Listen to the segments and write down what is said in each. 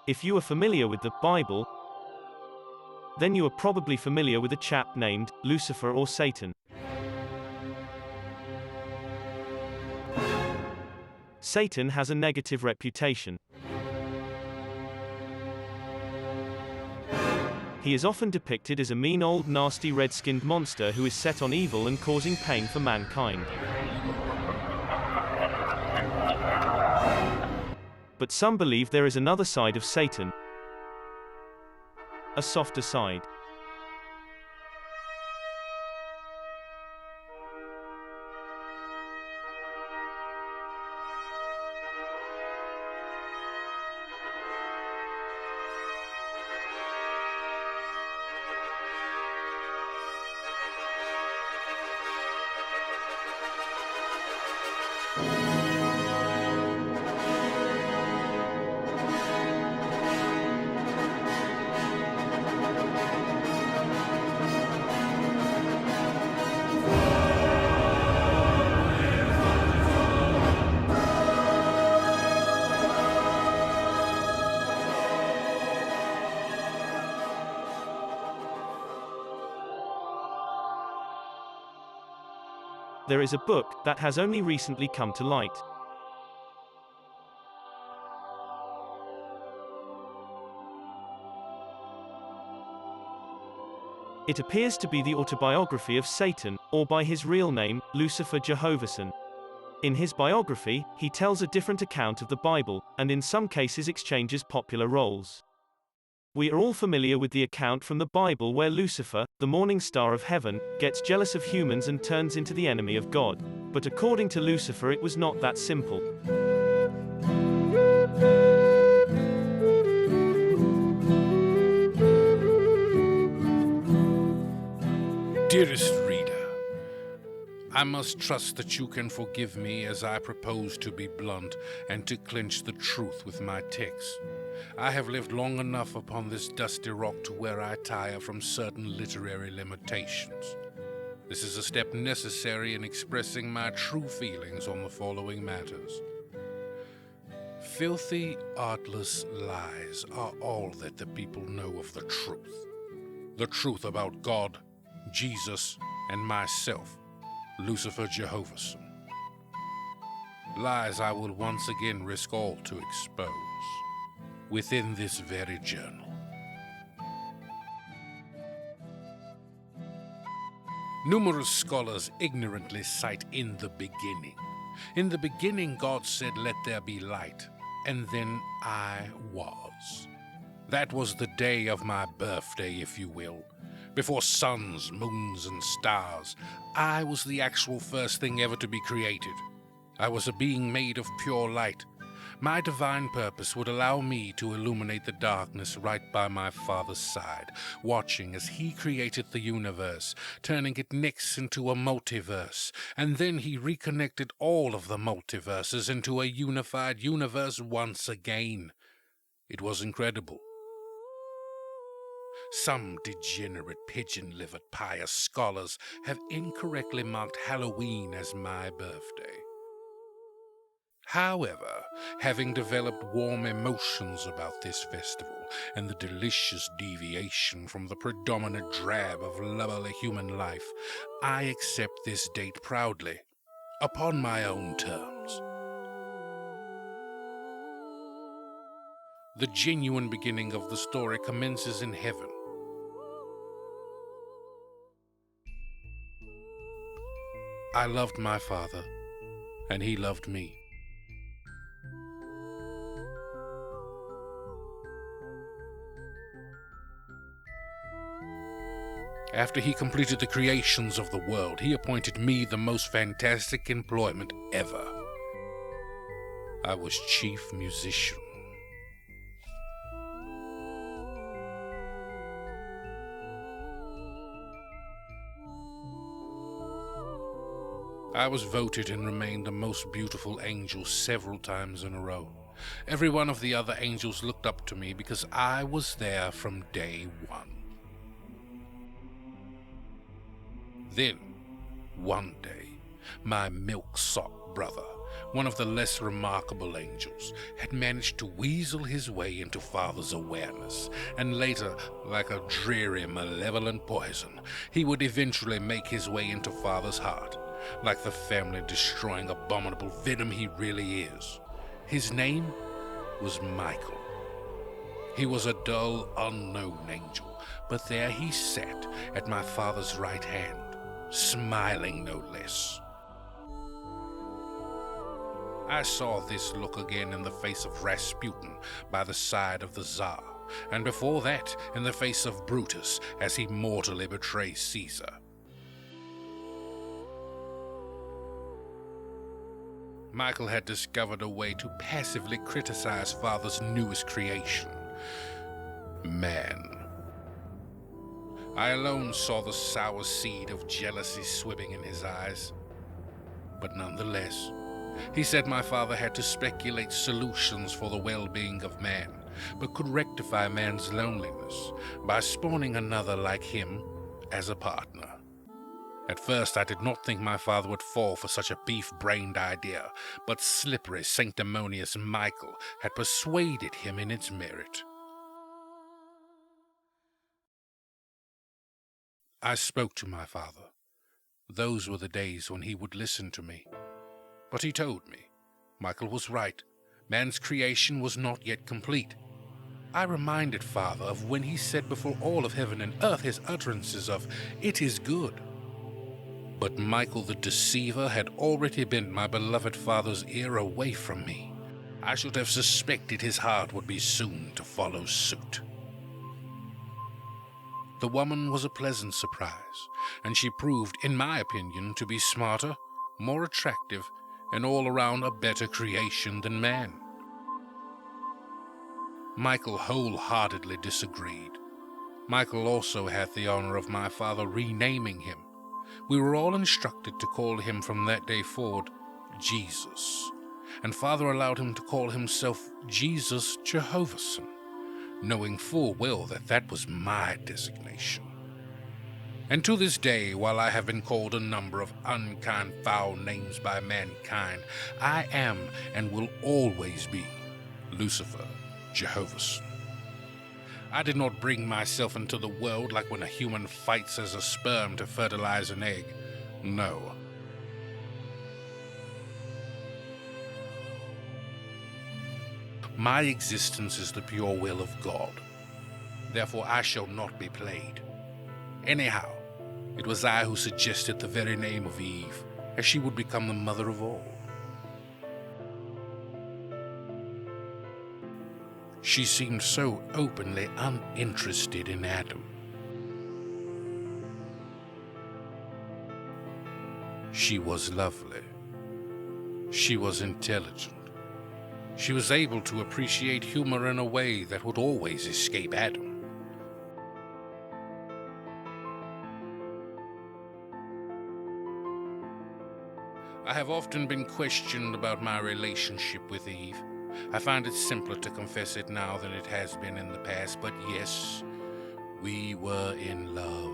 If you are familiar with the Bible, then you are probably familiar with a chap named Lucifer or Satan. Satan has a negative reputation. He is often depicted as a mean old nasty red-skinned monster who is set on evil and causing pain for mankind. But some believe there is another side of Satan, a softer side. There is a book that has only recently come to light. It appears to be the autobiography of Satan, or by his real name, Lucifer Jehovahson. In his biography, he tells a different account of the Bible, and in some cases exchanges popular roles. We are all familiar with the account from the Bible where Lucifer, the morning star of heaven, gets jealous of humans and turns into the enemy of God. But according to Lucifer, it was not that simple. Dearest reader, I must trust that you can forgive me as I propose to be blunt and to clinch the truth with my text. I have lived long enough upon this dusty rock to where I tire from certain literary limitations. This is a step necessary in expressing my true feelings on the following matters. Filthy, artless lies are all that the people know of the truth. The truth about God, Jesus, and myself, Lucifer Jehovahson. Lies I will once again risk all to expose within this very journal. Numerous scholars ignorantly cite in the beginning. In the beginning, God said, "Let there be light," and then I was. That was the day of my birthday, if you will. Before suns, moons, and stars, I was the actual first thing ever to be created. I was a being made of pure light. My divine purpose would allow me to illuminate the darkness right by my Father's side, watching as He created the universe, turning it next into a multiverse, and then He reconnected all of the multiverses into a unified universe once again. It was incredible. Some degenerate, pigeon-livered, pious scholars have incorrectly marked Halloween as my birthday. However, having developed warm emotions about this festival and the delicious deviation from the predominant drab of lowly human life, I accept this date proudly, upon my own terms. The genuine beginning of the story commences in heaven. I loved my Father, and He loved me. After He completed the creations of the world, He appointed me the most fantastic employment ever. I was chief musician. I was voted and remained the most beautiful angel several times in a row. Every one of the other angels looked up to me because I was there from day one. Then, one day, my milk-sop brother, one of the less remarkable angels, had managed to weasel his way into Father's awareness, and later, like a dreary, malevolent poison, he would eventually make his way into Father's heart, like the family-destroying abominable venom he really is. His name was Michael. He was a dull, unknown angel, but there he sat at my father's right hand, smiling no less. I saw this look again in the face of Rasputin by the side of the Tsar, and before that in the face of Brutus as he mortally betrays Caesar. Michael had discovered a way to passively criticize Father's newest creation, man. I alone saw the sour seed of jealousy swimming in his eyes, but nonetheless, he said my father had to speculate solutions for the well-being of man, but could rectify man's loneliness by spawning another like him as a partner. At first I did not think my father would fall for such a beef-brained idea, but slippery, sanctimonious Michael had persuaded him in its merit. I spoke to my father. Those were the days when he would listen to me. But he told me Michael was right. Man's creation was not yet complete. I reminded Father of when he said before all of heaven and earth his utterances of, "It is good." But Michael the deceiver had already bent my beloved father's ear away from me. I should have suspected his heart would be soon to follow suit. The woman was a pleasant surprise, and she proved, in my opinion, to be smarter, more attractive, and all around a better creation than man. Michael wholeheartedly disagreed. Michael also had the honor of my father renaming him. We were all instructed to call him from that day forward Jesus, and Father allowed him to call himself Jesus Jehovahson, knowing full well that that was my designation. And to this day, while I have been called a number of unkind, foul names by mankind, I am and will always be Lucifer Jehovahson. I did not bring myself into the world like when a human fights as a sperm to fertilize an egg. No. My existence is the pure will of God. Therefore I shall not be played. Anyhow, it was I who suggested the very name of Eve, as she would become the mother of all. She seemed so openly uninterested in Adam. She was lovely. She was intelligent. She was able to appreciate humor in a way that would always escape Adam. I have often been questioned about my relationship with Eve. I find it simpler to confess it now than it has been in the past, but yes, we were in love.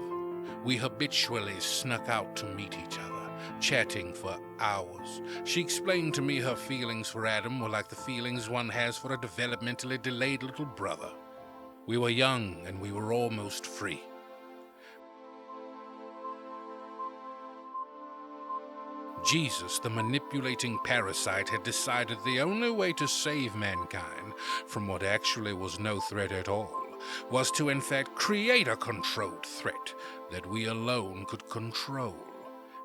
We habitually snuck out to meet each other, chatting for hours. She explained to me her feelings for Adam were like the feelings one has for a developmentally delayed little brother. We were young and we were almost free. Jesus, the manipulating parasite, had decided the only way to save mankind from what actually was no threat at all was to in fact create a controlled threat that we alone could control.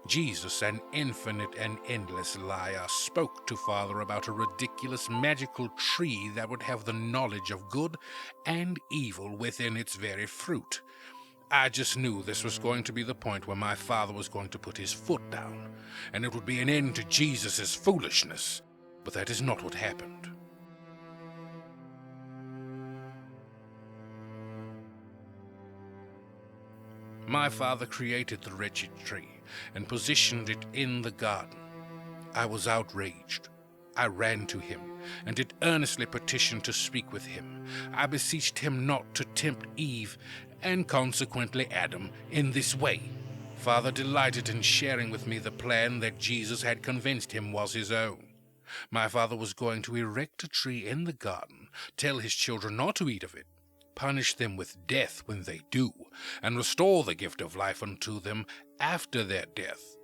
Jesus, an infinite and endless liar, spoke to Father about a ridiculous magical tree that would have the knowledge of good and evil within its very fruit. I just knew this was going to be the point where my father was going to put his foot down, and it would be an end to Jesus' foolishness. But that is not what happened. My father created the wretched tree and positioned it in the garden. I was outraged. I ran to him and did earnestly petition to speak with him. I beseeched him not to tempt Eve and consequently Adam in this way. Father delighted in sharing with me the plan that Jesus had convinced him was his own. My father was going to erect a tree in the garden, tell his children not to eat of it, punish them with death when they do, and restore the gift of life unto them after their death,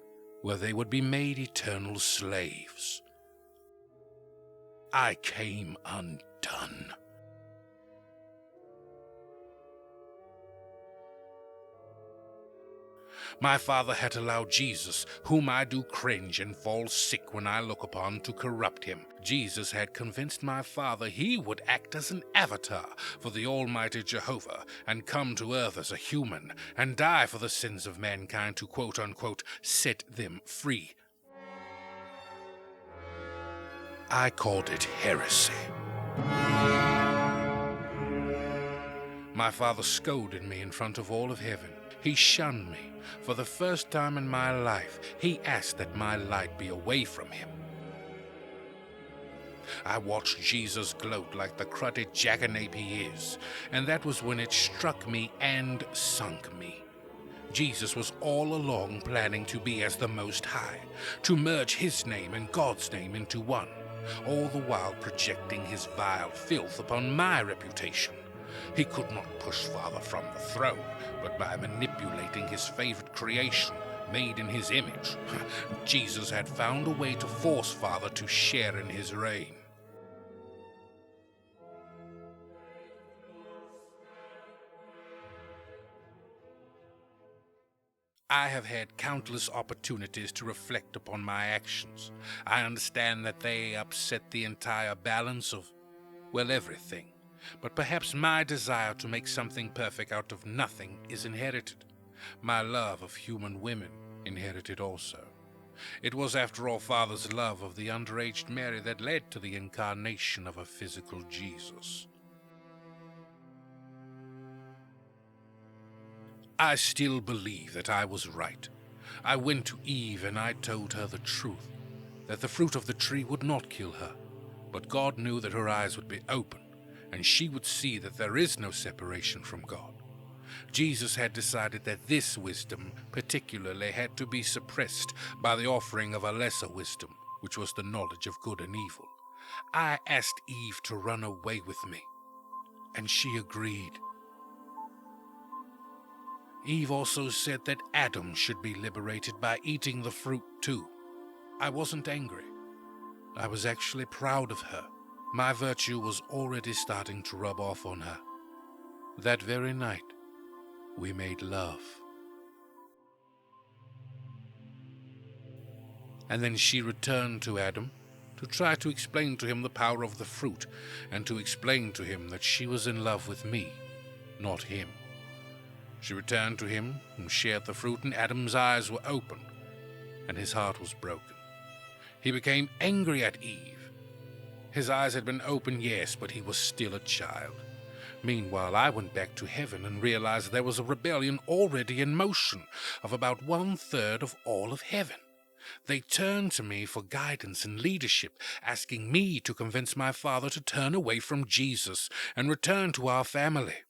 where they would be made eternal slaves. I came undone. My father had allowed Jesus, whom I do cringe and fall sick when I look upon, to corrupt him. Jesus had convinced my father he would act as an avatar for the Almighty Jehovah and come to earth as a human and die for the sins of mankind to quote-unquote set them free. I called it heresy. My father scolded me in front of all of heaven. He shunned me. For the first time in my life, he asked that my light be away from him. I watched Jesus gloat like the cruddy jackanape he is, and that was when it struck me and sunk me. Jesus was all along planning to be as the Most High, to merge his name and God's name into one, all the while projecting his vile filth upon my reputation. He could not push Father from the throne, but by manipulating his favorite creation, made in his image, Jesus had found a way to force Father to share in his reign. I have had countless opportunities to reflect upon my actions. I understand that they upset the entire balance of, well, everything. But perhaps my desire to make something perfect out of nothing is inherited. My love of human women inherited also. It was, after all, Father's love of the underaged Mary that led to the incarnation of a physical Jesus. I still believe that I was right. I went to Eve and I told her the truth, that the fruit of the tree would not kill her, but God knew that her eyes would be open, and she would see that there is no separation from God. Jesus had decided that this wisdom particularly had to be suppressed by the offering of a lesser wisdom, which was the knowledge of good and evil. I asked Eve to run away with me, and she agreed. Eve also said that Adam should be liberated by eating the fruit too. I wasn't angry. I was actually proud of her. My virtue was already starting to rub off on her. That very night, we made love. And then she returned to Adam to try to explain to him the power of the fruit and to explain to him that she was in love with me, not him. She returned to him and shared the fruit, and Adam's eyes were open and his heart was broken. He became angry at Eve. His eyes had been open, yes, but he was still a child. Meanwhile, I went back to heaven and realized there was a rebellion already in motion of about 1/3 of all of heaven. They turned to me for guidance and leadership, asking me to convince my father to turn away from Jesus and return to our family.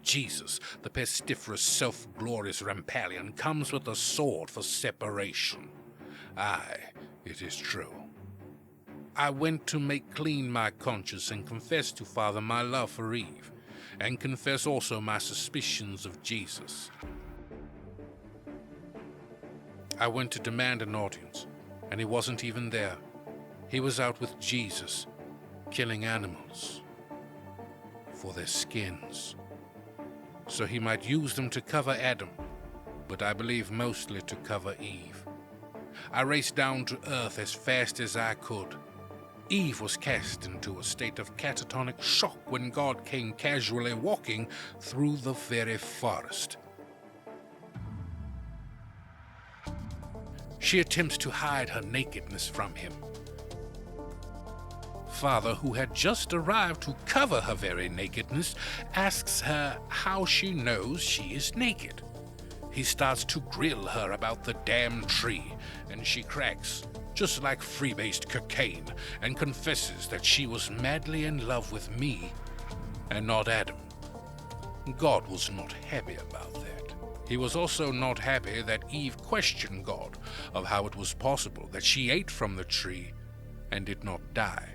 Jesus, the pestiferous, self-glorious Rampalion, comes with a sword for separation. Aye, it is true. I went to make clean my conscience and confess to Father my love for Eve, and confess also my suspicions of Jesus. I went to demand an audience, and he wasn't even there. He was out with Jesus, killing animals for their skins, so he might use them to cover Adam, but I believe mostly to cover Eve. I raced down to earth as fast as I could. Eve was cast into a state of catatonic shock when God came casually walking through the very forest. She attempts to hide her nakedness from him. Father, who had just arrived to cover her very nakedness, asks her how she knows she is naked. He starts to grill her about the damn tree, and she cracks, just like freebased cocaine, and confesses that she was madly in love with me and not Adam. God was not happy about that. He was also not happy that Eve questioned God of how it was possible that she ate from the tree and did not die.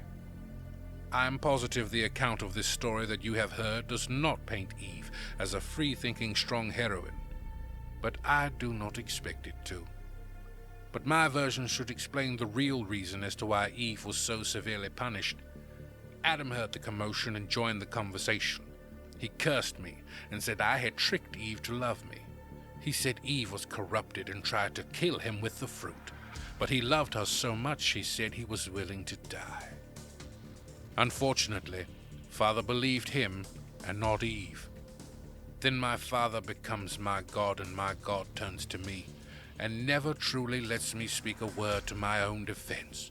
I am positive the account of this story that you have heard does not paint Eve as a free-thinking, strong heroine, but I do not expect it to. But my version should explain the real reason as to why Eve was so severely punished. Adam heard the commotion and joined the conversation. He cursed me and said I had tricked Eve to love me. He said Eve was corrupted and tried to kill him with the fruit, but he loved her so much he said he was willing to die. Unfortunately, Father believed him and not Eve. Then my Father becomes my God and my God turns to me and never truly lets me speak a word to my own defense.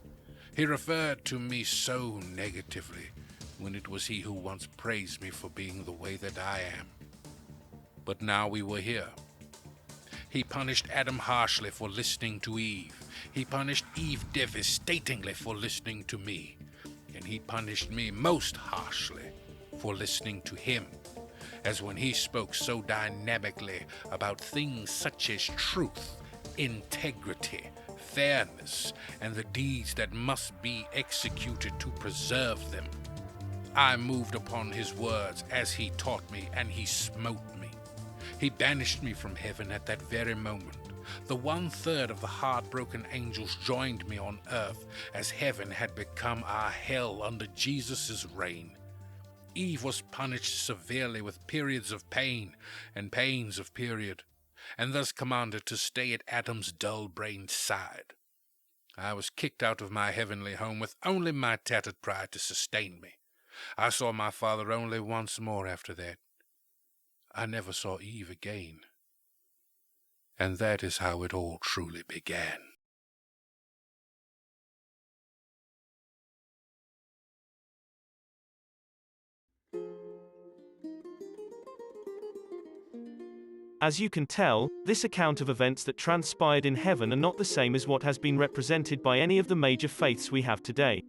He referred to me so negatively when it was he who once praised me for being the way that I am. But now we were here. He punished Adam harshly for listening to Eve. He punished Eve devastatingly for listening to me. And he punished me most harshly for listening to him, as when he spoke so dynamically about things such as truth, integrity, fairness, and the deeds that must be executed to preserve them. I moved upon his words as he taught me, and he smote me. He banished me from heaven at that very moment. The 1/3 of the heartbroken angels joined me on earth, as heaven had become our hell under Jesus' reign. Eve was punished severely with periods of pain and pains of period, and thus commanded to stay at Adam's dull-brained side. I was kicked out of my heavenly home with only my tattered pride to sustain me. I saw my Father only once more after that. I never saw Eve again. And that is how it all truly began. As you can tell, this account of events that transpired in heaven are not the same as what has been represented by any of the major faiths we have today.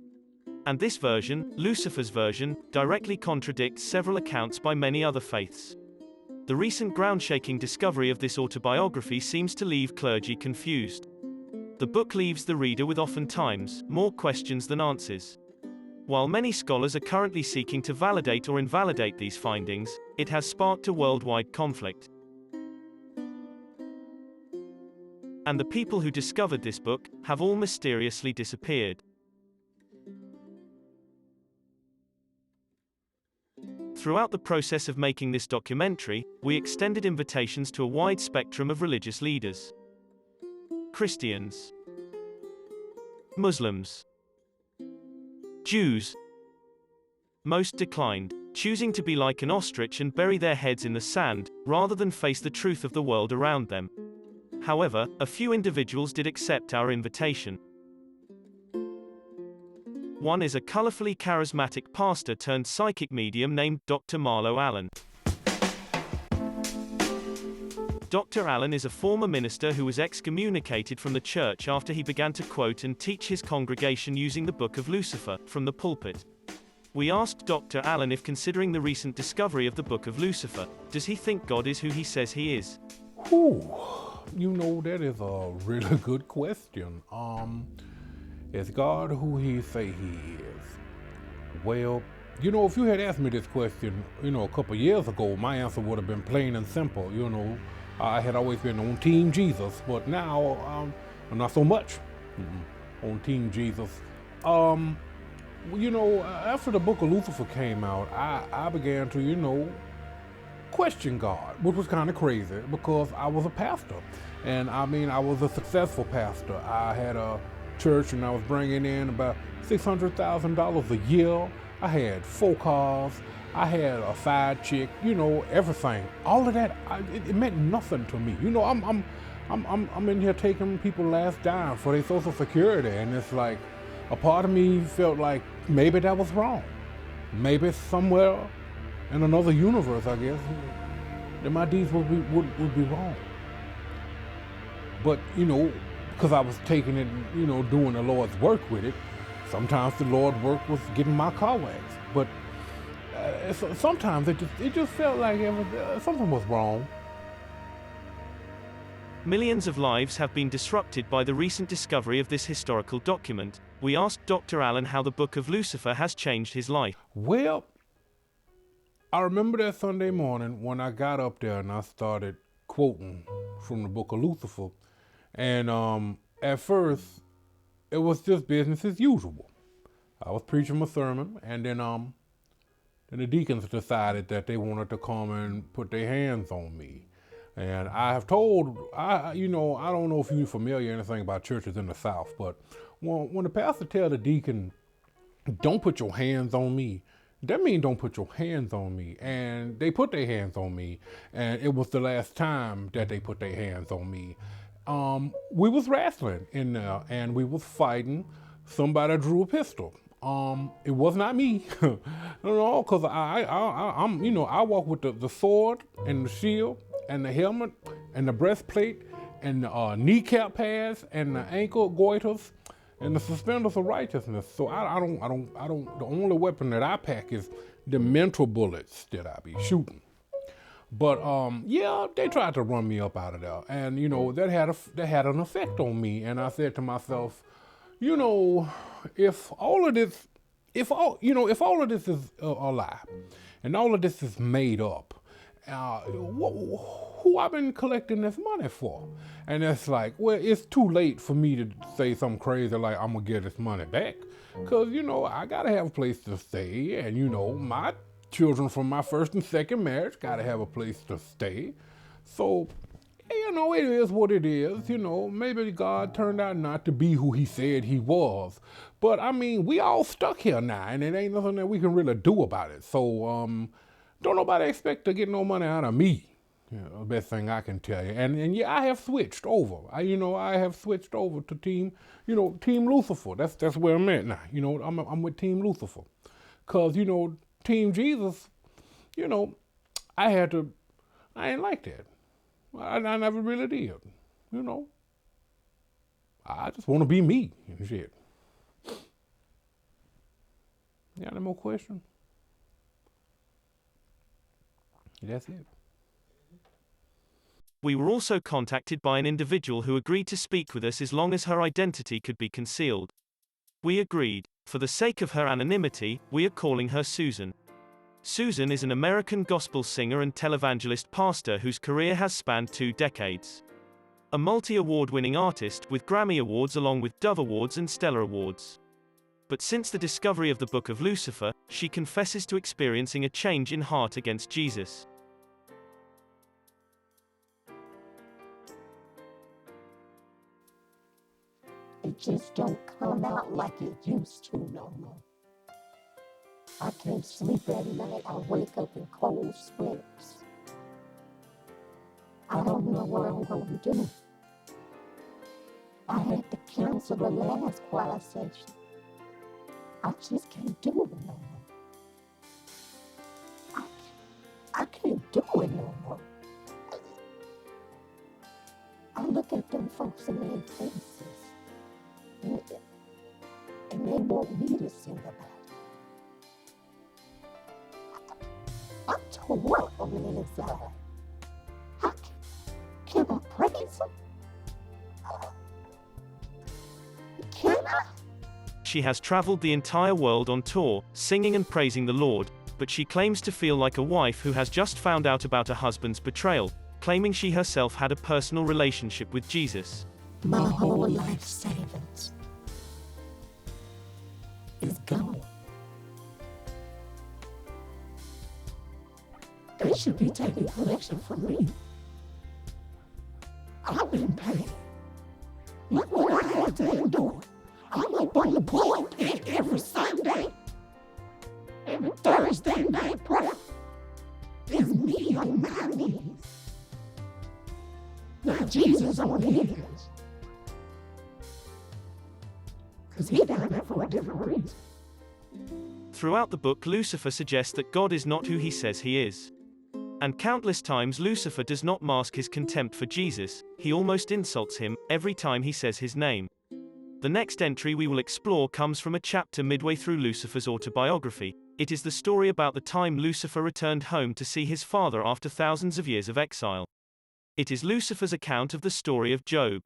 And this version, Lucifer's version, directly contradicts several accounts by many other faiths. The recent ground-shaking discovery of this autobiography seems to leave clergy confused. The book leaves the reader with oftentimes more questions than answers. While many scholars are currently seeking to validate or invalidate these findings, it has sparked a worldwide conflict. And the people who discovered this book have all mysteriously disappeared. Throughout the process of making this documentary, we extended invitations to a wide spectrum of religious leaders. Christians, Muslims, Jews. Most declined, choosing to be like an ostrich and bury their heads in the sand, rather than face the truth of the world around them. However, a few individuals did accept our invitation. One is a colorfully charismatic pastor turned psychic medium named Dr. Marlo Allen. Dr. Allen is a former minister who was excommunicated from the church after he began to quote and teach his congregation using the Book of Lucifer from the pulpit. We asked Dr. Allen if, considering the recent discovery of the Book of Lucifer, does he think God is who he says he is? That is a really good question. Is God who he say he is? Well, if you had asked me this question, a couple years ago, my answer would have been plain and simple. I had always been on Team Jesus, but now I'm not so much on Team Jesus. After the Book of Lucifer came out, I began to, question God, which was kind of crazy because I was a pastor. And I was a successful pastor. I had a church and I was bringing in about $600,000 a year. I had 4 cars. I had a side chick, everything. All of that, it meant nothing to me. I'm in here taking people's last dime for their Social Security, and it's like, a part of me felt like maybe that was wrong. Maybe somewhere in another universe, I guess, that my deeds would be wrong. But, because I was taking it, doing the Lord's work with it, sometimes the Lord's work was getting my car waxed. But sometimes it just felt like something was wrong. Millions of lives have been disrupted by the recent discovery of this historical document. We asked Dr. Allen how the Book of Lucifer has changed his life. Well, I remember that Sunday morning when I got up there and I started quoting from the Book of Lucifer. And at first, it was just business as usual. I was preaching my sermon, and then the deacons decided that they wanted to come and put their hands on me. And I have told, I don't know if you're familiar or anything about churches in the South, but when the pastor tells the deacon, don't put your hands on me, that means don't put your hands on me. And they put their hands on me, and it was the last time that they put their hands on me. We was wrestling in there, and we was fighting. Somebody drew a pistol. It was not me, because I walk with the sword and the shield and the helmet and the breastplate and the kneecap pads and the ankle goiters and the suspenders of righteousness. So I don't. The only weapon that I pack is the mental bullets that I be shooting. But they tried to run me up out of there, and that had an effect on me. And I said to myself, if all of this is a lie, and all of this is made up, who I've been collecting this money for? And it's like, well, it's too late for me to say something crazy like I'm gonna get this money back, because I gotta have a place to stay, and my children from my first and second marriage gotta have a place to stay. So it is what it is. Maybe God turned out not to be who he said he was. But we all stuck here now, and it ain't nothing that we can really do about it. So don't nobody expect to get no money out of me. The best thing I can tell you. And I have switched over. I have switched over to Team Lucifer. That's where I'm at now. I'm with Team Lucifer. Cause Team Jesus, I ain't like that. I never really did, I just want to be me and shit. You got any more questions? That's it. We were also contacted by an individual who agreed to speak with us as long as her identity could be concealed. We agreed. For the sake of her anonymity, we are calling her Susan. Susan is an American gospel singer and televangelist pastor whose career has spanned 2 decades. A multi-award-winning artist with Grammy Awards along with Dove Awards and Stellar Awards. But since the discovery of the Book of Lucifer, she confesses to experiencing a change in heart against Jesus. It just don't come out like it used to no more. I can't sleep at night. I wake up in cold sweats. I don't know what I'm going to do. I had to cancel the last choir session. I just can't do it no more. I can't do it no more. I look at them folks in their faces, and they want me to sing about it. I'm tore up on the inside. How can I praise him? Can I? She has traveled the entire world on tour, singing and praising the Lord, but she claims to feel like a wife who has just found out about her husband's betrayal, claiming she herself had a personal relationship with Jesus. My whole life savings is gone. They should be taking collection from me. I've been paid. Look what I had to endure. I'm up on the pulpit every Sunday. Every Thursday night prayer is me on my knees. Not Jesus on his. Because he died there for a different reason. Throughout the book, Lucifer suggests that God is not who he says he is. And countless times Lucifer does not mask his contempt for Jesus, he almost insults him every time he says his name. The next entry we will explore comes from a chapter midway through Lucifer's autobiography. It is the story about the time Lucifer returned home to see his father after thousands of years of exile. It is Lucifer's account of the story of Job.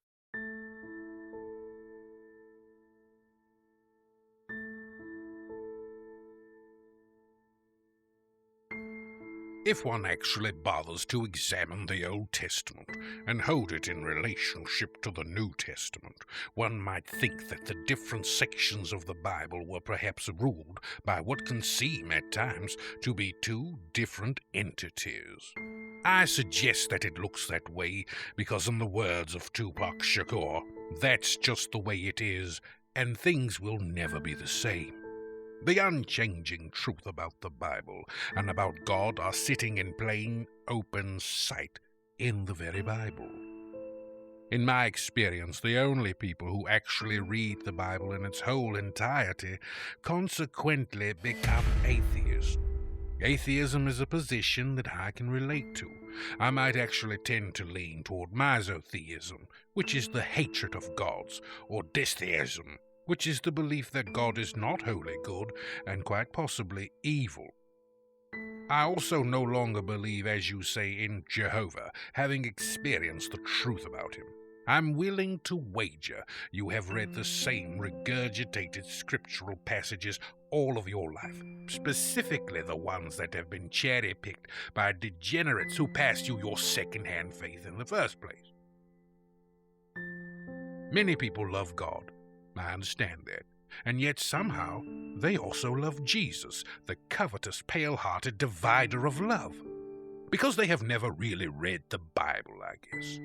If one actually bothers to examine the Old Testament and hold it in relationship to the New Testament, one might think that the different sections of the Bible were perhaps ruled by what can seem at times to be two different entities. I suggest that it looks that way because, in the words of Tupac Shakur, that's just the way it is, and things will never be the same. The unchanging truth about the Bible and about God are sitting in plain, open sight in the very Bible. In my experience, the only people who actually read the Bible in its whole entirety consequently become atheists. Atheism is a position that I can relate to. I might actually tend to lean toward misotheism, which is the hatred of gods, or distheism, which is the belief that God is not wholly good and quite possibly evil. I also no longer believe, as you say, in Jehovah, having experienced the truth about him. I'm willing to wager you have read the same regurgitated scriptural passages all of your life, specifically the ones that have been cherry-picked by degenerates who passed you your second-hand faith in the first place. Many people love God. I understand that. And yet somehow they also love Jesus, the covetous, pale-hearted divider of love. Because they have never really read the Bible, I guess.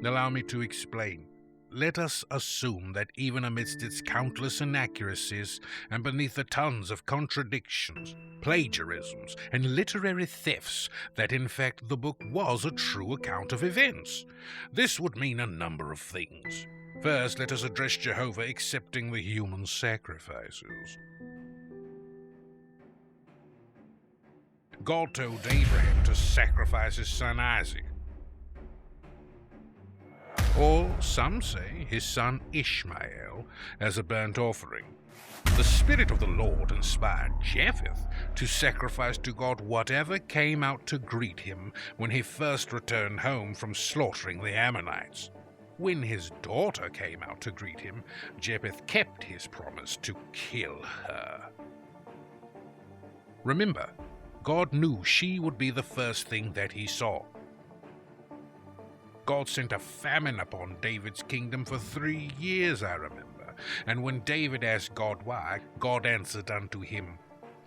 Allow me to explain. Let us assume that even amidst its countless inaccuracies and beneath the tons of contradictions, plagiarisms, and literary thefts, that in fact the book was a true account of events. This would mean a number of things. First, let us address Jehovah accepting the human sacrifices. God told Abraham to sacrifice his son Isaac. Or, some say, his son Ishmael as a burnt offering. The Spirit of the Lord inspired Japheth to sacrifice to God whatever came out to greet him when he first returned home from slaughtering the Ammonites. When his daughter came out to greet him, Japheth kept his promise to kill her. Remember, God knew she would be the first thing that he saw. God sent a famine upon David's kingdom for 3 years, I remember. And when David asked God why, God answered unto him,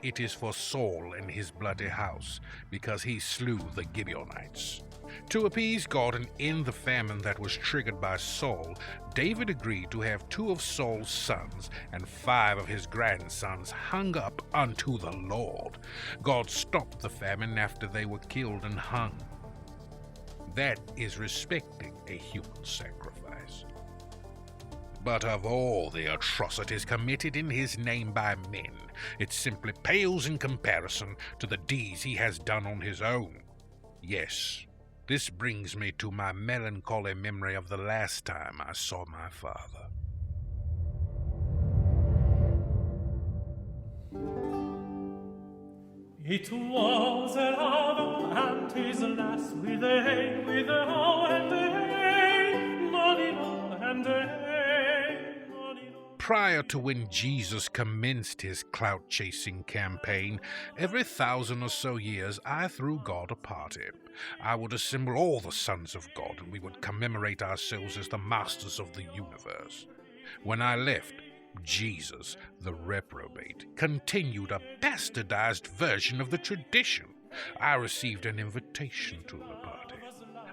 "It is for Saul and his bloody house, because he slew the Gibeonites." To appease God and end the famine that was triggered by Saul, David agreed to have 2 of Saul's sons and 5 of his grandsons hung up unto the Lord. God stopped the famine after they were killed and hung. That is respecting a human sacrifice. But of all the atrocities committed in his name by men, it simply pales in comparison to the deeds he has done on his own. Yes, this brings me to my melancholy memory of the last time I saw my father. It was a love and his lass with a hoe and a money and a money. Prior to when Jesus commenced his clout-chasing campaign, every 1,000 or so years I threw God a party. I would assemble all the sons of God and we would commemorate ourselves as the masters of the universe. When I left, Jesus, the reprobate, continued a bastardized version of the tradition. I received an invitation to the party.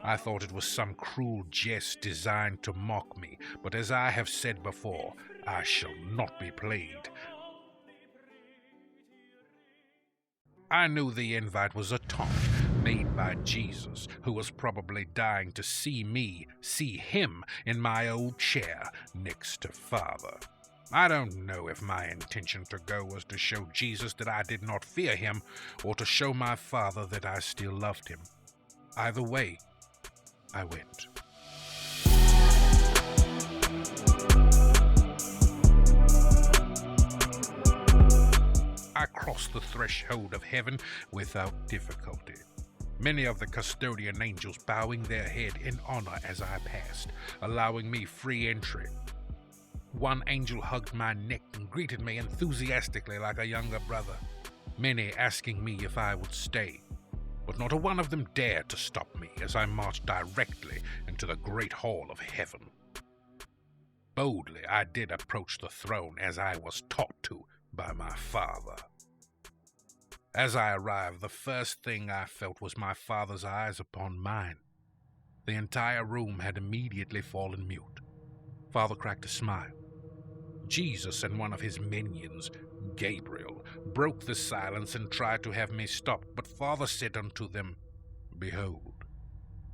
I thought it was some cruel jest designed to mock me, but as I have said before, I shall not be played. I knew the invite was a taunt made by Jesus, who was probably dying to see me, see him in my old chair next to Father. I don't know if my intention to go was to show Jesus that I did not fear him, or to show my father that I still loved him. Either way, I went. I crossed the threshold of heaven without difficulty. many of the custodian angels bowing their head in honor as I passed, allowing me free entry. One angel hugged my neck and greeted me enthusiastically like a younger brother, many asking me if I would stay, but not a one of them dared to stop me as I marched directly into the great hall of heaven. Boldly I did approach the throne as I was taught to by my Father. As I arrived, the first thing I felt was my Father's eyes upon mine. The entire room had immediately fallen mute. Father cracked a smile. Jesus and one of his minions, Gabriel, broke the silence and tried to have me stop, but Father said unto them, "Behold,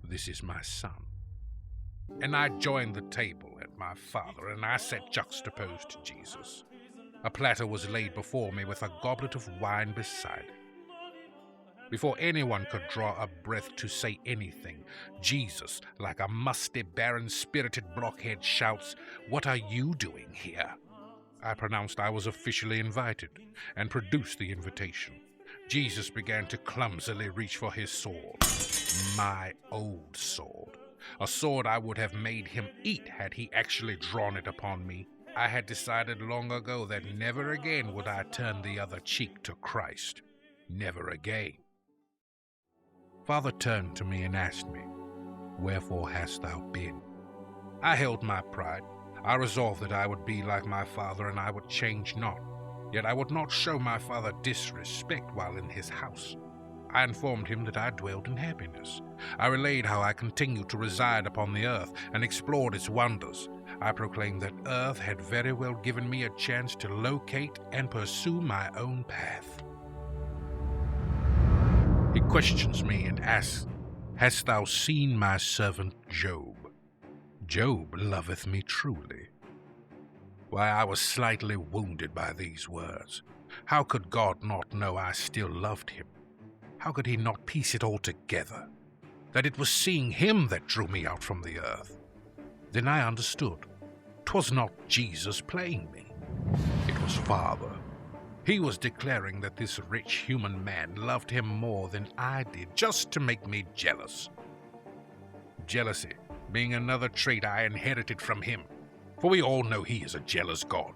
this is my son." And I joined the table at my Father, and I sat juxtaposed to Jesus. A platter was laid before me with a goblet of wine beside it. Before anyone could draw a breath to say anything, Jesus, like a musty, barren, spirited blockhead, shouts, "What are you doing here?" I pronounced I was officially invited, and produced the invitation. Jesus began to clumsily reach for his sword. My old sword. A sword I would have made him eat had he actually drawn it upon me. I had decided long ago that never again would I turn the other cheek to Christ. Never again. Father turned to me and asked me, "Wherefore hast thou been?" I held my pride. I resolved that I would be like my Father, and I would change not. Yet I would not show my Father disrespect while in his house. I informed him that I dwelled in happiness. I relayed how I continued to reside upon the earth and explored its wonders. I proclaimed that earth had very well given me a chance to locate and pursue my own path. He questions me and asks, "Hast thou seen my servant Job? Job loveth me truly." Why, I was slightly wounded by these words. How could God not know I still loved him? How could he not piece it all together? That it was seeing him that drew me out from the earth. Then I understood. 'Twas not Jesus playing me. It was Father. He was declaring that this rich human man loved him more than I did, just to make me jealous. Jealousy being another trait I inherited from him, for we all know he is a jealous God.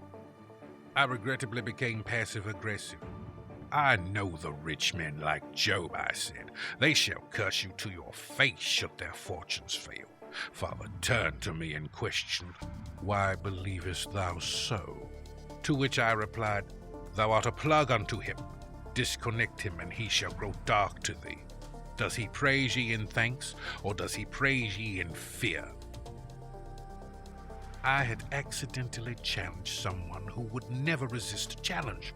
I regrettably became passive-aggressive. "I know the rich men like Job," I said. "They shall curse you to your face should their fortunes fail." Father turned to me and questioned, "Why believest thou so?" To which I replied, "Thou art a plug unto him. Disconnect him, and he shall grow dark to thee. Does he praise ye in thanks, or does he praise ye in fear?" I had accidentally challenged someone who would never resist a challenge.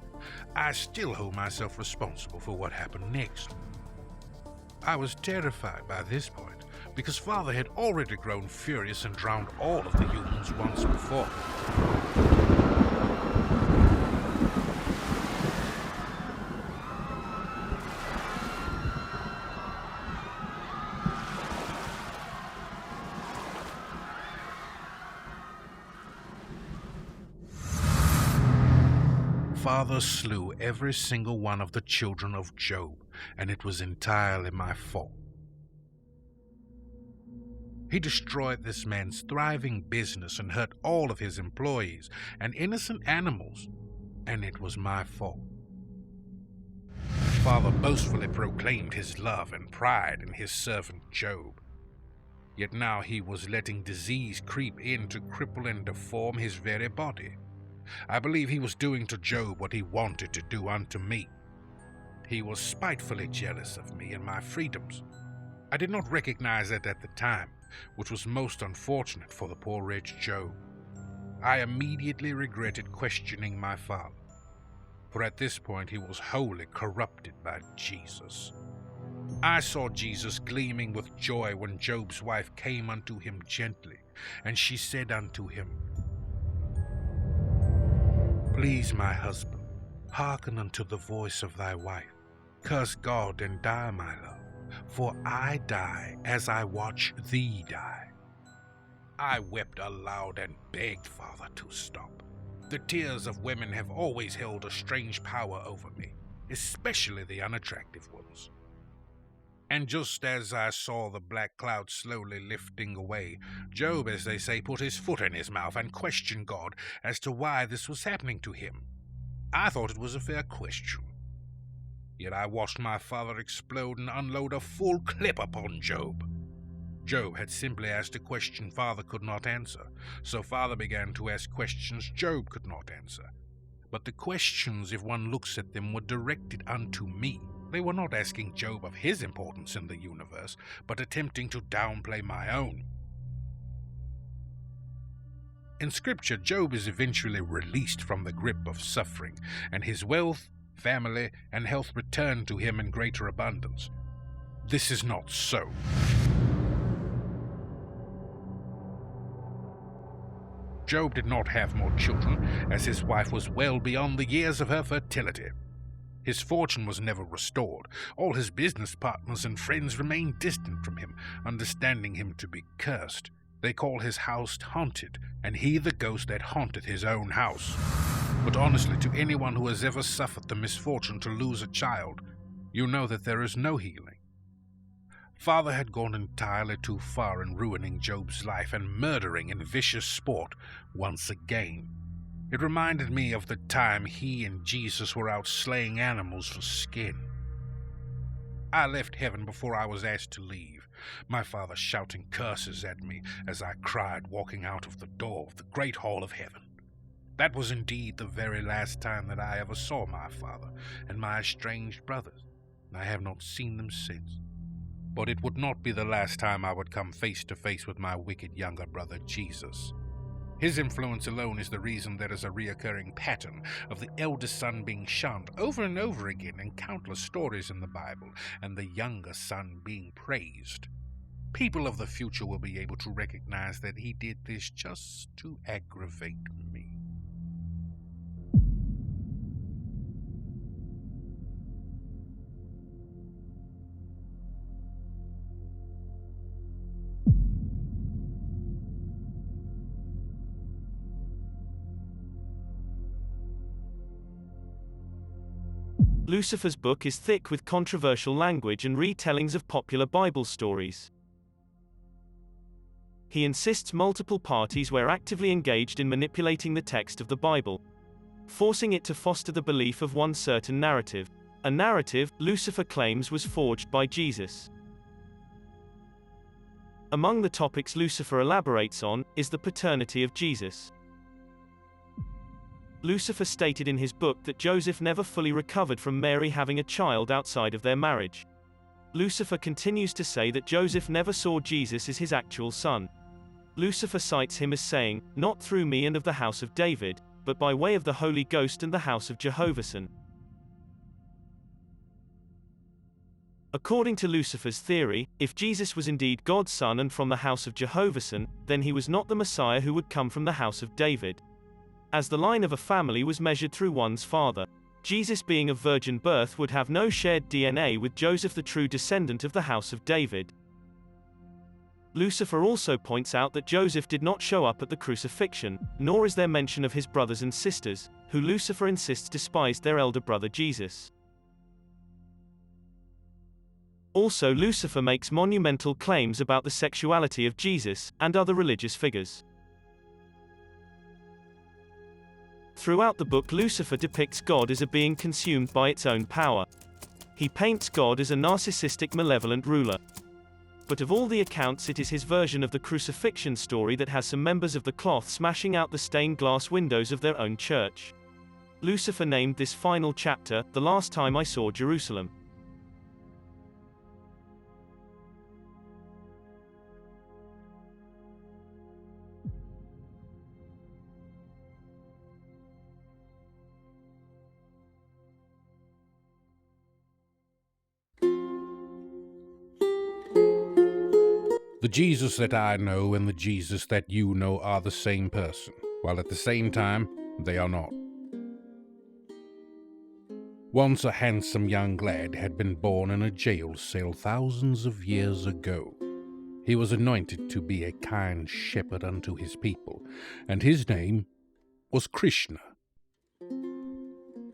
I still hold myself responsible for what happened next. I was terrified by this point, because Father had already grown furious and drowned all of the humans once before. Father slew every single one of the children of Job, and it was entirely my fault. He destroyed this man's thriving business and hurt all of his employees and innocent animals, and it was my fault. Father boastfully proclaimed his love and pride in his servant Job. Yet now he was letting disease creep in to cripple and deform his very body. I believe he was doing to Job what he wanted to do unto me. He was spitefully jealous of me and my freedoms. I did not recognize it at the time, which was most unfortunate for the poor wretch Job. I immediately regretted questioning my Father, for at this point he was wholly corrupted by Jesus. I saw Jesus gleaming with joy when Job's wife came unto him gently, and she said unto him, "Please, my husband, hearken unto the voice of thy wife. Curse God and die, my love, for I die as I watch thee die." I wept aloud and begged Father to stop. The tears of women have always held a strange power over me, especially the unattractive ones. And just as I saw the black cloud slowly lifting away, Job, as they say, put his foot in his mouth and questioned God as to why this was happening to him. I thought it was a fair question. Yet I watched my father explode and unload a full clip upon Job. Job had simply asked a question Father could not answer, so Father began to ask questions Job could not answer. But the questions, if one looks at them, were directed unto me. They were not asking Job of his importance in the universe, but attempting to downplay my own. In Scripture, Job is eventually released from the grip of suffering, and his wealth, family, and health return to him in greater abundance. This is not so. Job did not have more children, as his wife was well beyond the years of her fertility. His fortune was never restored. All his business partners and friends remained distant from him, understanding him to be cursed. They call his house haunted, and he the ghost that haunted his own house. But honestly, to anyone who has ever suffered the misfortune to lose a child, you know that there is no healing. Father had gone entirely too far in ruining Job's life and murdering in vicious sport once again. It reminded me of the time he and Jesus were out slaying animals for skin. I left heaven before I was asked to leave, my father shouting curses at me as I cried walking out of the door of the great hall of heaven. That was indeed the very last time that I ever saw my father and my estranged brothers, and I have not seen them since. But it would not be the last time I would come face to face with my wicked younger brother Jesus. His influence alone is the reason there is a reoccurring pattern of the eldest son being shunned over and over again in countless stories in the Bible, and the younger son being praised. People of the future will be able to recognize that he did this just to aggravate me. Lucifer's book is thick with controversial language and retellings of popular Bible stories. He insists multiple parties were actively engaged in manipulating the text of the Bible, forcing it to foster the belief of one certain narrative, a narrative Lucifer claims was forged by Jesus. Among the topics Lucifer elaborates on is the paternity of Jesus. Lucifer stated in his book that Joseph never fully recovered from Mary having a child outside of their marriage. Lucifer continues to say that Joseph never saw Jesus as his actual son. Lucifer cites him as saying, "Not through me and of the house of David, but by way of the Holy Ghost and the house of Jehovahson." According to Lucifer's theory, if Jesus was indeed God's son and from the house of Jehovahson, then he was not the Messiah who would come from the house of David. As the line of a family was measured through one's father, Jesus being of virgin birth would have no shared DNA with Joseph, the true descendant of the house of David. Lucifer also points out that Joseph did not show up at the crucifixion, nor is there mention of his brothers and sisters, who Lucifer insists despised their elder brother Jesus. Also, Lucifer makes monumental claims about the sexuality of Jesus and other religious figures. Throughout the book, Lucifer depicts God as a being consumed by its own power. He paints God as a narcissistic, malevolent ruler. But of all the accounts, it is his version of the crucifixion story that has some members of the cloth smashing out the stained glass windows of their own church. Lucifer named this final chapter, "The Last Time I Saw Jerusalem." The Jesus that I know and the Jesus that you know are the same person, while at the same time, they are not. Once a handsome young lad had been born in a jail cell thousands of years ago. He was anointed to be a kind shepherd unto his people, and his name was Krishna.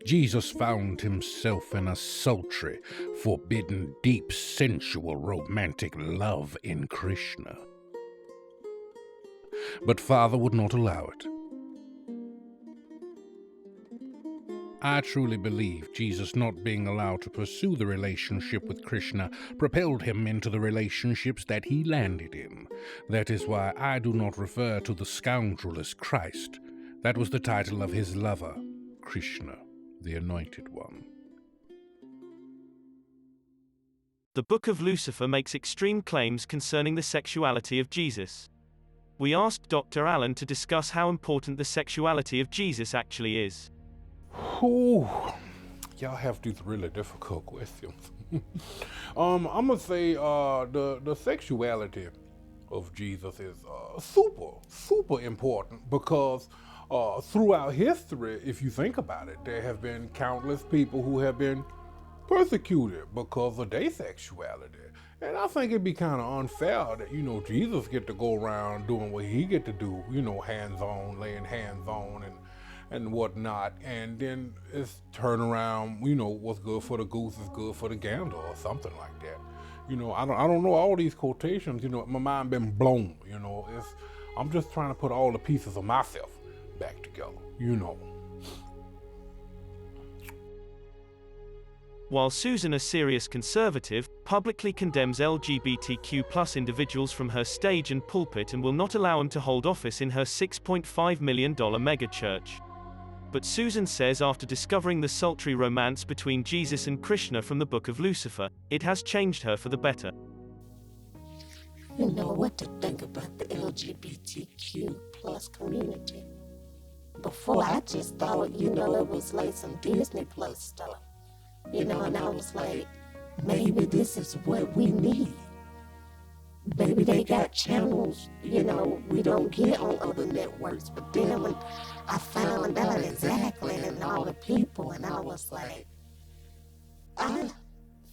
Jesus found himself in a sultry, forbidden, deep, sensual, romantic love in Krishna. But Father would not allow it. I truly believe Jesus not being allowed to pursue the relationship with Krishna propelled him into the relationships that he landed in. That is why I do not refer to the scoundrel as Christ. That was the title of his lover, Krishna, the Anointed One. The Book of Lucifer makes extreme claims concerning the sexuality of Jesus. We asked Dr. Allen to discuss how important the sexuality of Jesus actually is. Ooh, y'all have these really difficult questions. I'm gonna say the sexuality of Jesus is super important because throughout history, if you think about it, there have been countless people who have been persecuted because of their sexuality. And I think it'd be kind of unfair that, Jesus get to go around doing what he get to do, hands-on, laying hands on and whatnot, and then it's turn around, what's good for the goose is good for the gander or something like that. I don't know all these quotations, my mind been blown, I'm just trying to put all the pieces of myself back together, While Susan, a serious conservative, publicly condemns LGBTQ+ individuals from her stage and pulpit and will not allow them to hold office in her $6.5 million megachurch. But Susan says after discovering the sultry romance between Jesus and Krishna from the Book of Lucifer, it has changed her for the better. You know what to think about the LGBTQ+ community. Before, I just thought, it was like some Disney Plus stuff. And I was like, maybe this is what we need. Maybe they got channels, we don't get on other networks. But then when I found out exactly and all the people, and I was like, I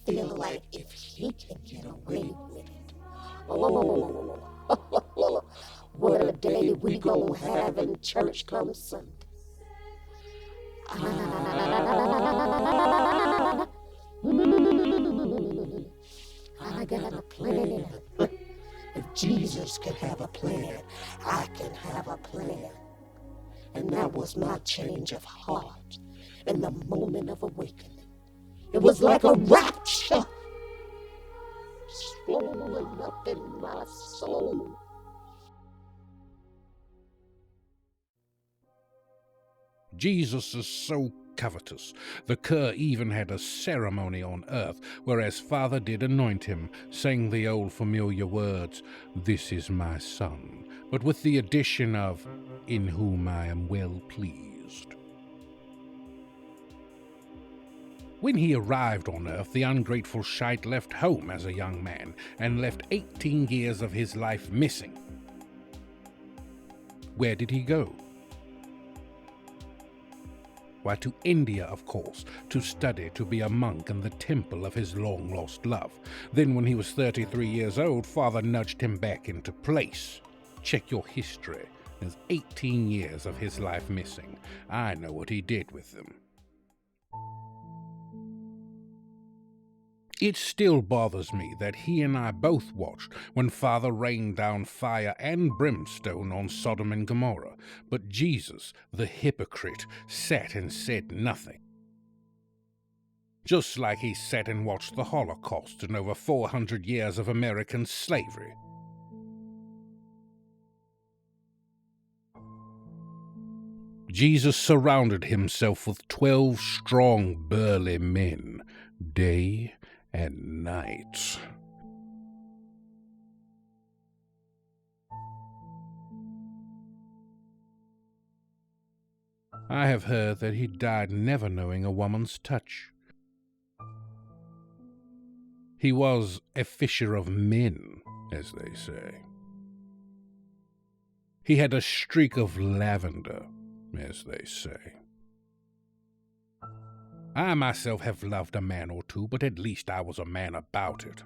feel like if he can get away with it, oh, what a day we gonna have in church come Sunday. I got a plan. If Jesus can have a plan, I can have a plan. And that was my change of heart in the moment of awakening. It was like a rapture swollen up in my soul. Jesus is so covetous. The cur even had a ceremony on earth, whereas Father did anoint him, saying the old familiar words, "This is my son," but with the addition of, "in whom I am well pleased." When he arrived on earth, the ungrateful shite left home as a young man, and left 18 years of his life missing. Where did he go? Why, to India, of course, to study to be a monk in the temple of his long-lost love. Then when he was 33 years old, Father nudged him back into place. Check your history. There's 18 years of his life missing. I know what he did with them. It still bothers me that he and I both watched when Father rained down fire and brimstone on Sodom and Gomorrah, but Jesus, the hypocrite, sat and said nothing. Just like he sat and watched the Holocaust and over 400 years of American slavery. Jesus surrounded himself with 12 strong, burly men, day and night. I have heard that he died never knowing a woman's touch. He was a fisher of men, as they say. He had a streak of lavender, as they say. I myself have loved a man or two, but at least I was a man about it.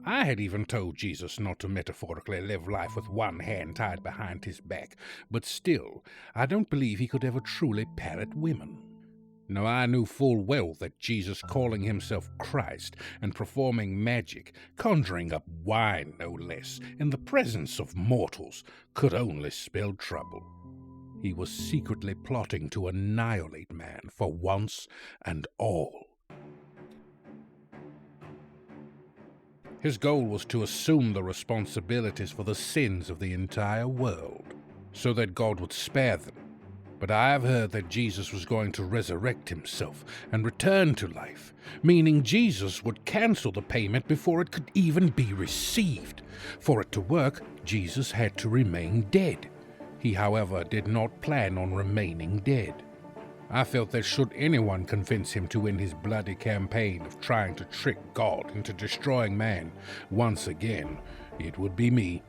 I had even told Jesus not to metaphorically live life with one hand tied behind his back, but still, I don't believe he could ever truly parrot women. Now I knew full well that Jesus calling himself Christ and performing magic, conjuring up wine no less, in the presence of mortals, could only spell trouble. He was secretly plotting to annihilate man for once and all. His goal was to assume the responsibilities for the sins of the entire world, so that God would spare them. But I have heard that Jesus was going to resurrect himself and return to life, meaning Jesus would cancel the payment before it could even be received. For it to work, Jesus had to remain dead. He, however, did not plan on remaining dead. I felt that should anyone convince him to end his bloody campaign of trying to trick God into destroying man once again, it would be me.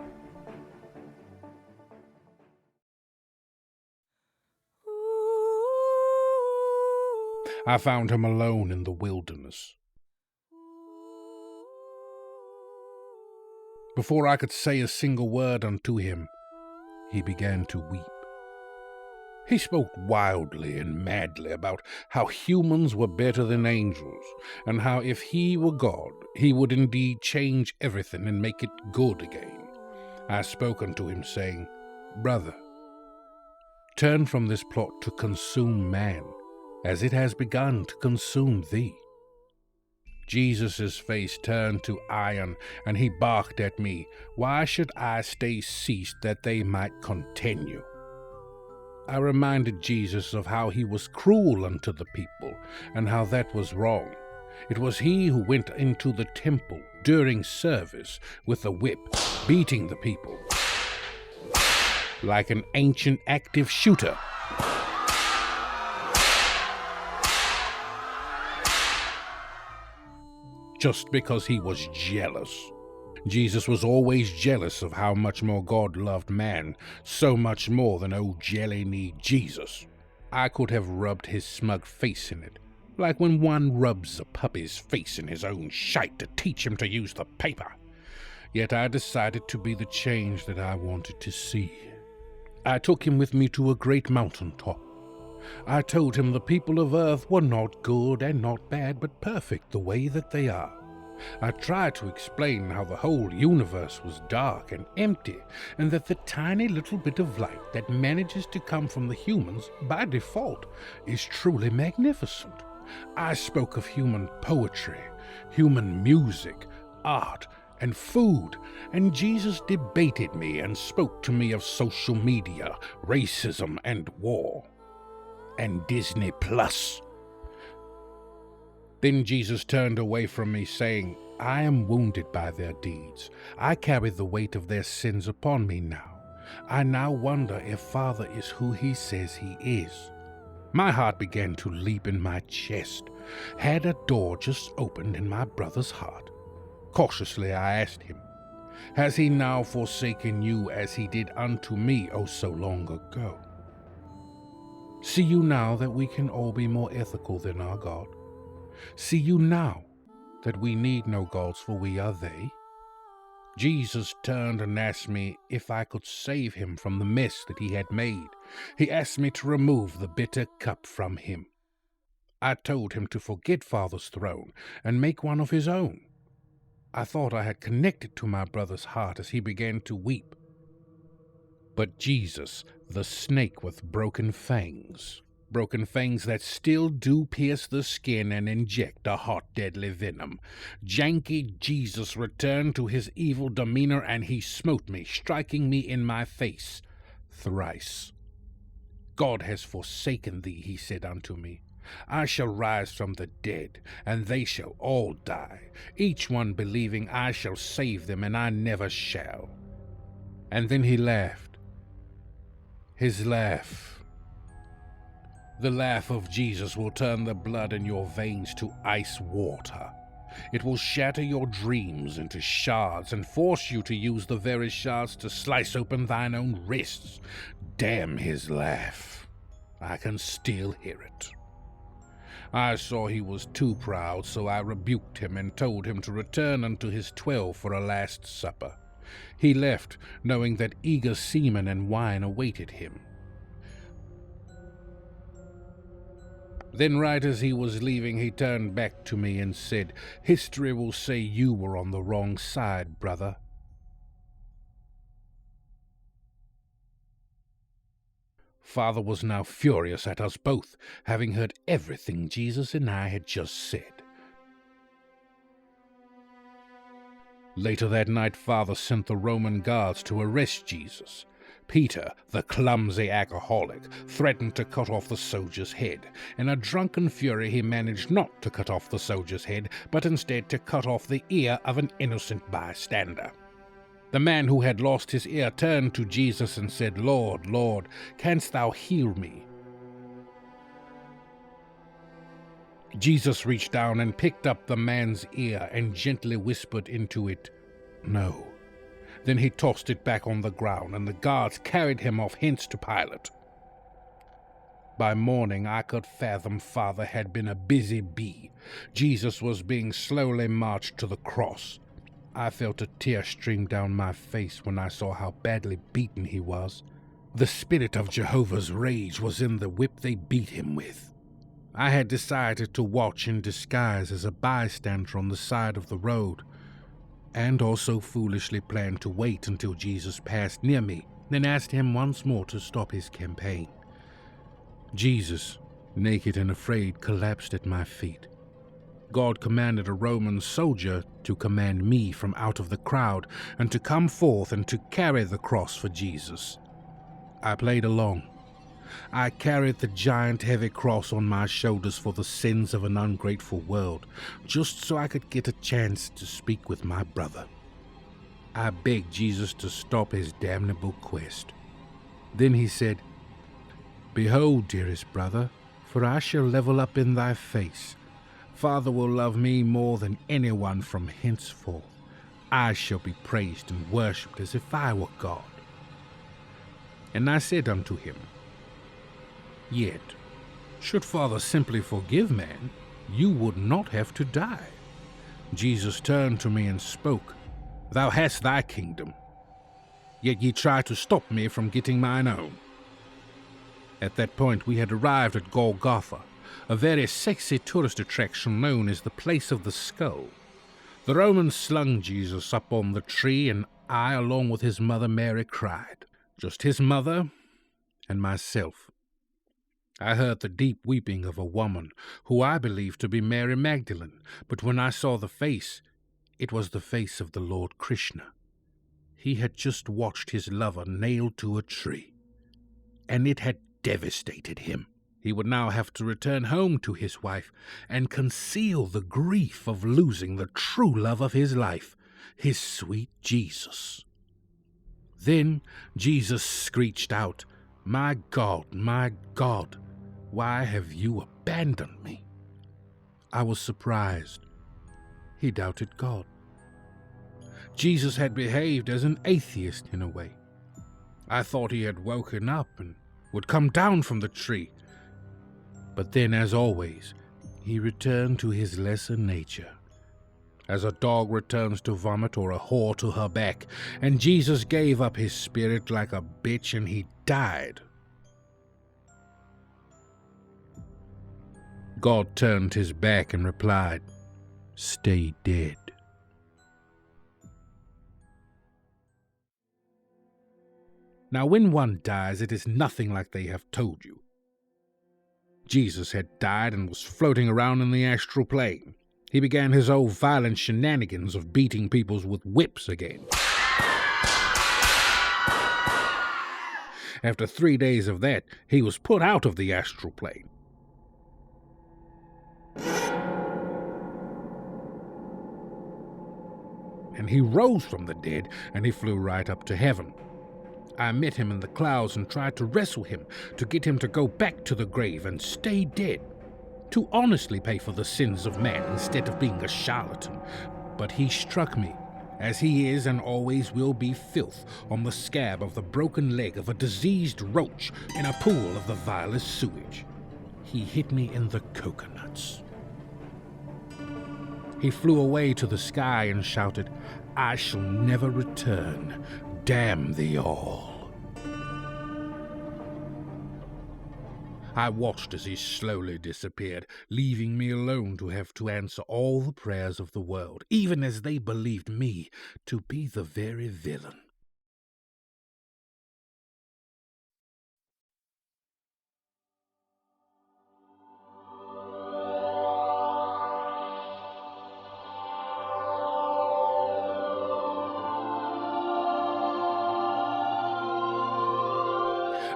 I found him alone in the wilderness. Before I could say a single word unto him, he began to weep. He spoke wildly and madly about how humans were better than angels, and how if he were God, he would indeed change everything and make it good again. I spoke unto him, saying, Brother, turn from this plot to consume man, as it has begun to consume thee. Jesus' face turned to iron, and he barked at me. Why should I stay ceased that they might continue? I reminded Jesus of how he was cruel unto the people, and how that was wrong. It was he who went into the temple during service with a whip, beating the people like an ancient active shooter. Just because he was jealous. Jesus was always jealous of how much more God loved man, so much more than old jelly-knee Jesus. I could have rubbed his smug face in it, like when one rubs a puppy's face in his own shite to teach him to use the paper. Yet I decided to be the change that I wanted to see. I took him with me to a great mountain top. I told him the people of earth were not good and not bad, but perfect the way that they are. I tried to explain how the whole universe was dark and empty, and that the tiny little bit of light that manages to come from the humans by default is truly magnificent. I spoke of human poetry, human music, art, and food, and Jesus debated me and spoke to me of social media, racism, and war. And Disney Plus. Then Jesus turned away from me, saying, I am wounded by their deeds. I carry the weight of their sins upon me now. I now wonder if Father is who he says he is. My heart began to leap in my chest. Had a door just opened in my brother's heart? Cautiously I asked him, Has he now forsaken you as he did unto me, oh so long ago? See you now that we can all be more ethical than our God? See you now that we need no gods, for we are they? Jesus turned and asked me if I could save him from the mess that he had made. He asked me to remove the bitter cup from him. I told him to forget Father's throne and make one of his own. I thought I had connected to my brother's heart as he began to weep. But Jesus, the snake with broken fangs that still do pierce the skin and inject a hot, deadly venom. Janky Jesus returned to his evil demeanor, and he smote me, striking me in my face thrice. God has forsaken thee, he said unto me. I shall rise from the dead, and they shall all die, each one believing I shall save them, and I never shall. And then he laughed. His laugh. The laugh of Jesus will turn the blood in your veins to ice water. It will shatter your dreams into shards and force you to use the very shards to slice open thine own wrists. Damn his laugh. I can still hear it. I saw he was too proud, so I rebuked him and told him to return unto his 12 for a last supper. He left, knowing that eager semen and wine awaited him. Then right as he was leaving, he turned back to me and said, "History will say you were on the wrong side, brother." Father was now furious at us both, having heard everything Jesus and I had just said. Later that night, Father sent the Roman guards to arrest Jesus. Peter, the clumsy alcoholic, threatened to cut off the soldier's head. In a drunken fury, he managed not to cut off the soldier's head, but instead to cut off the ear of an innocent bystander. The man who had lost his ear turned to Jesus and said, "Lord, Lord, canst thou heal me?" Jesus reached down and picked up the man's ear and gently whispered into it, "No." Then he tossed it back on the ground, and the guards carried him off hence to Pilate. By morning I could fathom Father had been a busy bee. Jesus was being slowly marched to the cross. I felt a tear stream down my face when I saw how badly beaten he was. The spirit of Jehovah's rage was in the whip they beat him with. I had decided to watch in disguise as a bystander on the side of the road, and also foolishly planned to wait until Jesus passed near me, then asked him once more to stop his campaign. Jesus, naked and afraid, collapsed at my feet. God commanded a Roman soldier to command me from out of the crowd and to come forth and to carry the cross for Jesus. I played along. I carried the giant heavy cross on my shoulders for the sins of an ungrateful world, just so I could get a chance to speak with my brother. I begged Jesus to stop his damnable quest. Then he said, "Behold, dearest brother, for I shall level up in thy face. Father will love me more than anyone from henceforth. I shall be praised and worshipped as if I were God." And I said unto him, "Yet, should Father simply forgive man, you would not have to die." Jesus turned to me and spoke, "Thou hast thy kingdom, yet ye try to stop me from getting mine own." At that point we had arrived at Golgotha, a very sexy tourist attraction known as the Place of the Skull. The Romans slung Jesus up on the tree, and I, along with his mother Mary, cried. Just his mother and myself. I heard the deep weeping of a woman, who I believed to be Mary Magdalene, but when I saw the face, it was the face of the Lord Krishna. He had just watched his lover nailed to a tree, and it had devastated him. He would now have to return home to his wife and conceal the grief of losing the true love of his life, his sweet Jesus. Then Jesus screeched out, my God, why have you abandoned me?" I was surprised. He doubted God. Jesus had behaved as an atheist in a way. I thought he had woken up and would come down from the tree. But then, as always, he returned to his lesser nature, as a dog returns to vomit or a whore to her back, and Jesus gave up his spirit like a bitch and he died. God turned his back and replied, "Stay dead." Now, when one dies, it is nothing like they have told you. Jesus had died and was floating around in the astral plane. He began his old violent shenanigans of beating people with whips again. After 3 days of that, he was put out of the astral plane. And he rose from the dead, and he flew right up to heaven. I met him in the clouds and tried to wrestle him, to get him to go back to the grave and stay dead, to honestly pay for the sins of man instead of being a charlatan. But he struck me, as he is and always will be, filth on the scab of the broken leg of a diseased roach in a pool of the vilest sewage. He hit me in the coconuts. He flew away to the sky and shouted, "I shall never return. Damn thee all." I watched as he slowly disappeared, leaving me alone to have to answer all the prayers of the world, even as they believed me to be the very villain.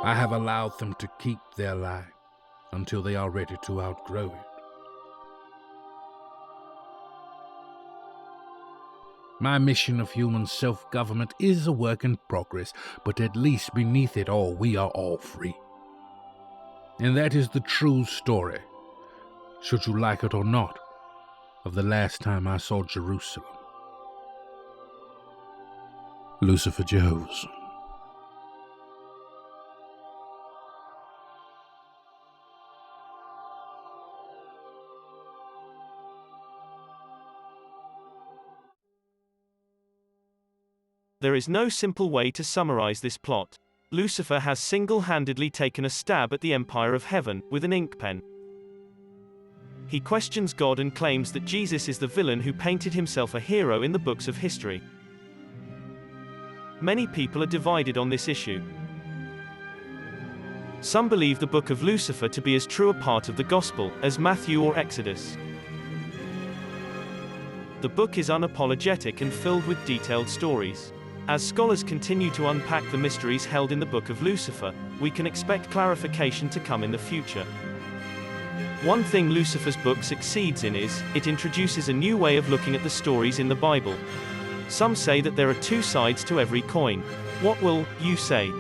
I have allowed them to keep their lie until they are ready to outgrow it. My mission of human self-government is a work in progress, but at least beneath it all we are all free. And that is the true story, should you like it or not, of the last time I saw Jerusalem. Lucifer Jehoveson. There is no simple way to summarize this plot. Lucifer has single-handedly taken a stab at the empire of heaven with an ink pen. He questions God and claims that Jesus is the villain who painted himself a hero in the books of history. Many people are divided on this issue. Some believe the Book of Lucifer to be as true a part of the Gospel as Matthew or Exodus. The book is unapologetic and filled with detailed stories. As scholars continue to unpack the mysteries held in the Book of Lucifer, we can expect clarification to come in the future. One thing Lucifer's book succeeds in is, it introduces a new way of looking at the stories in the Bible. Some say that there are two sides to every coin. What will you say?